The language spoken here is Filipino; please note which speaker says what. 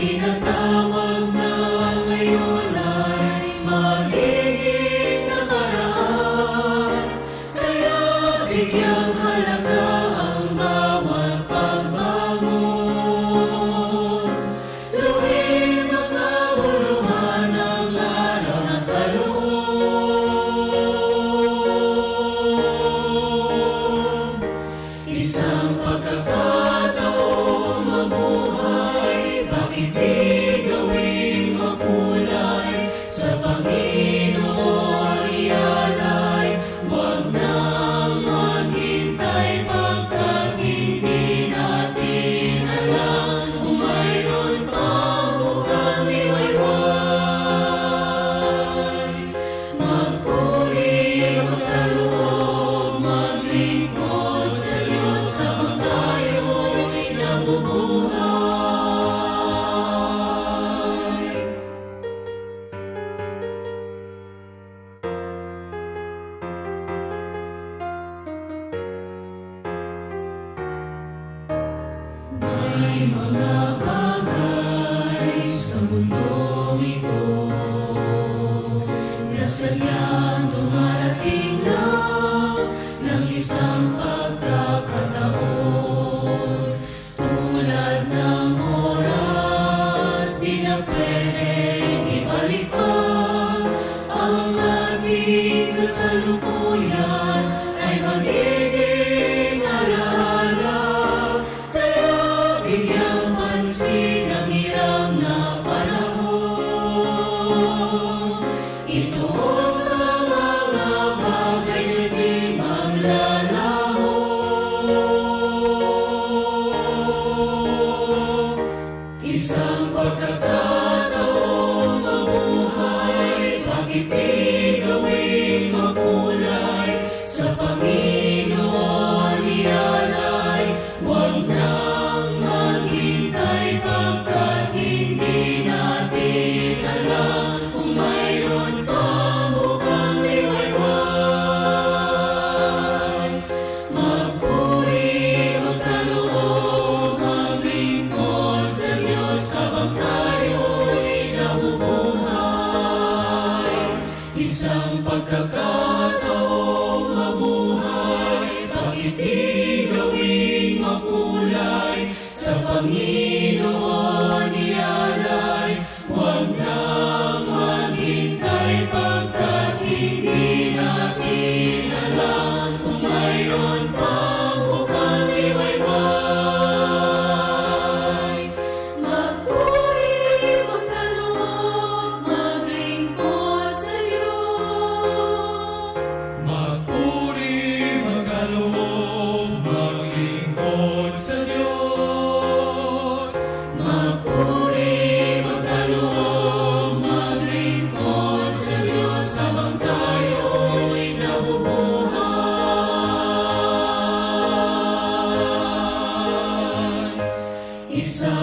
Speaker 1: tinatawag na ngayon ay magiging nakaraan. Kaya bigyang halaga ang bawat pagbangon. Tuwing makabuluhan ang araw ng kaloob, isang pagkakataong mabuhay, bakit di gawing makulay? Sa Panginoon ialay, huwag nang maghintay, pagkat hindi natin alam kung mayroon pang bukang liwayway. Magpuri, magkaloob, maglingkod sa Diyos habang tayo'y nabubuhay. May mga bagay sa mundong ito na sadyang dumarating lang ng isang pagkakataon. Tulad ng oras, di na pwedeng ibalik pa. Ang ating kasalukuyan ay magiging alaala. Kaya bigyang pansin ang hiram na panahon. Ituon sa mga bagay na di maglalaho. Isang pagkakataong mabuhay, bakit di gawing makulay? Sa Panginoon ialay, huwag nang maghintay, pagkat hindi natin alam kung mayroon pang bukang liwayway. Magpuri, magkaloob, maglingkod sa Diyos habang tayo'y nabubuhay. Isang pagkakataong mabuhay, bakit di gawing makulay? Sa Panginoon ialay, huwag nang maghintay, pagkat hindi natin alam kung mayroon pang bukang liwayway. Magpuri, magkaloob, maglingkod sa Diyos.
Speaker 2: Magpuri, magkaloob, maglingkod sa Diyos.
Speaker 1: Magpuri, magkaloob, maglingkod sa Diyos habang tayo'y nabubuhay. Isang